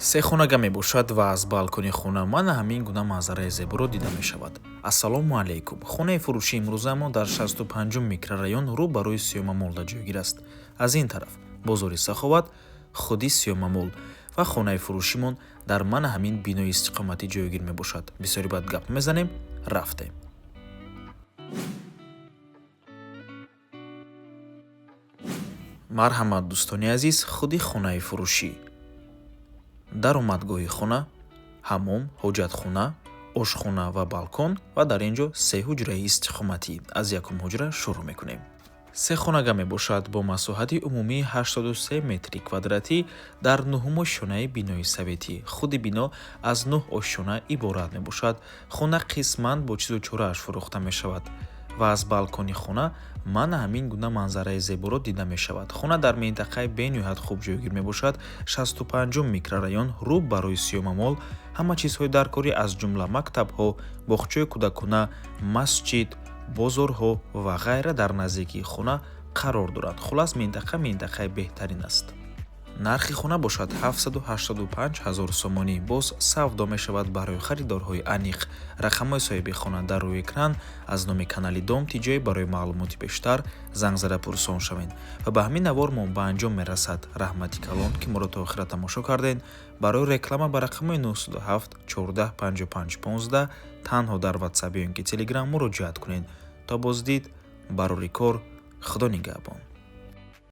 се хонага мебошад ва аз балкони хона мана ҳамин гуна манзараи зеборо дида мешавад. Ассалому алайкум. Хонаи фурӯшии имрӯзамо дар 65-ум микрорайон рӯ ба рӯи Сиёмамолда ҷойгир аст. Аз ин тараф бозори Саховат, худи Сиёмамол ва хонаи фурӯшимон дар мана ҳамин бинои истиқоматӣ ҷойгир мебошад. Бисёри бад гап мезанем, рафтем. Марҳамат дӯстони азиз, худи хонаи фурӯшӣ. Даромадгоҳи хона, ҳаммом, ҳоҷатхона, ошхона ва балкон ва дар ин ҷо се ҳуҷраи истиқоматӣ. Аз якум ҳуҷра шурӯъ мекунем. Се хонага мебошад бо масоҳати умумии 83 метри квадратӣ дар 9-ум ошшонаи бинои советӣ. Худи бино аз 9 ошшона иборат мебошад. Хона қисман бо чизу чорааш фурӯхта мешавад ва аз балкони хона мана ҳамин гуна манзараи зеборо дида мешавад. Хона дар минтақаи бениҳоят хуб ҷойгир мебошад. 65-ум микрорайон рӯ ба рӯи Сиёмамол, ҳама чизҳои даркорӣ аз ҷумла мактабҳо, бохчаи кӯдакона, масҷид, бозорҳо ва ғайра дар наздикии хона қарор дорад. Хулас минтақаи беҳтарин аст. Нархи хона бошад 785 000 сомонӣ. Боз савдо мешавад барои харидорҳои аниқ. Рақамҳои соҳиби хона дар рӯи экран. Аз номи канали Дом Тиҷоӣ барои маълумоти бештар занг зада пурсон шавед. Ва ба ҳамин навор мо ба анҷом мерасад. Раҳмати калон ки моро то охира тамошо карден. Барои реклама ба рақамҳои 907 14 55 15 танҳо дар WhatsApp ё ин ки Telegram муроҷиат кунед. То боздид, барори кор, худо нигаҳбон.